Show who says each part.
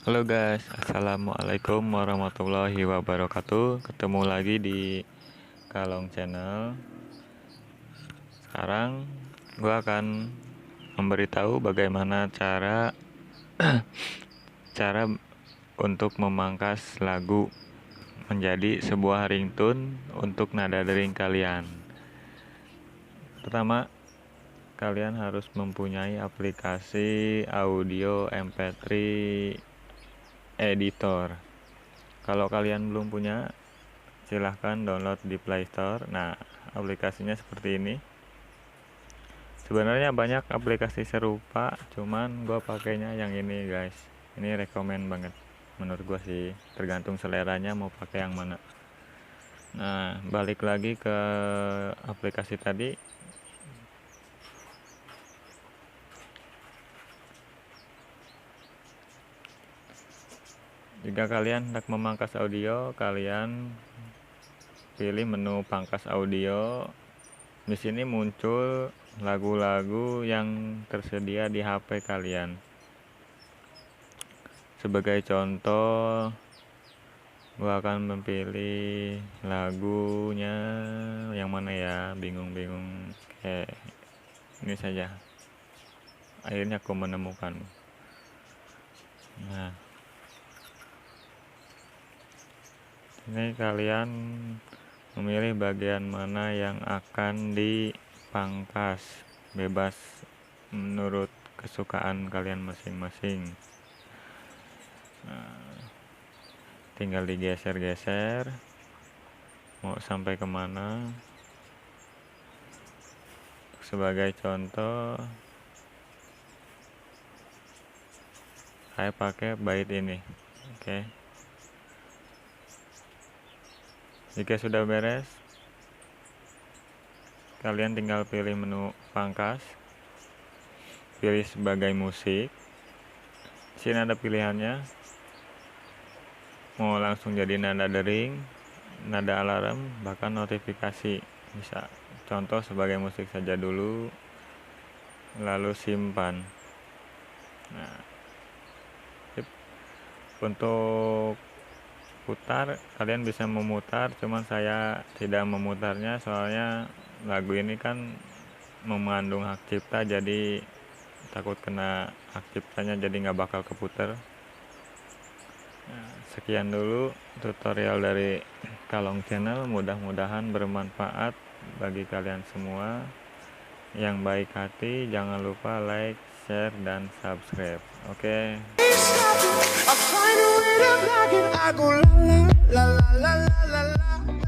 Speaker 1: Halo guys, assalamualaikum warahmatullahi wabarakatuh. Ketemu lagi di Kalong Channel. Sekarang gue akan memberitahu bagaimana cara untuk memangkas lagu menjadi sebuah ringtone untuk nada dering kalian. Pertama, kalian harus mempunyai aplikasi audio MP3 editor. Kalau kalian belum punya, silahkan download di Play Store. Nah, aplikasinya seperti ini. Sebenarnya banyak aplikasi serupa, cuman gue pakainya yang ini guys. Ini rekomen banget menurut gue sih, tergantung seleranya mau pakai yang mana. Nah, balik lagi ke aplikasi tadi. Jika kalian hendak memangkas audio, kalian pilih menu pangkas audio. Di sini muncul lagu-lagu yang tersedia di HP kalian. Sebagai contoh, gua akan memilih lagunya yang mana ya, bingung-bingung. Oke, ini saja. Akhirnya aku menemukan. Nah, ini kalian memilih bagian mana yang akan dipangkas, bebas menurut kesukaan kalian masing-masing. Nah, tinggal digeser-geser mau sampai kemana. Sebagai contoh, saya pakai bait ini. Oke. Jika sudah beres, kalian tinggal pilih menu pangkas, pilih sebagai musik. Di sini ada pilihannya, mau langsung jadi nada dering, nada alarm, bahkan notifikasi. Bisa contoh sebagai musik saja dulu, lalu simpan. Nah, untuk putar, kalian bisa memutar, cuman saya tidak memutarnya soalnya lagu ini kan mengandung hak cipta, jadi takut kena hak ciptanya, jadi nggak bakal keputar. Nah, sekian dulu tutorial dari Kalong Channel, mudah-mudahan bermanfaat bagi kalian semua. Yang baik hati jangan lupa like, share, dan subscribe. Oke, terima kasih.
Speaker 2: I find a way to knock it. I go la la la la la la la la.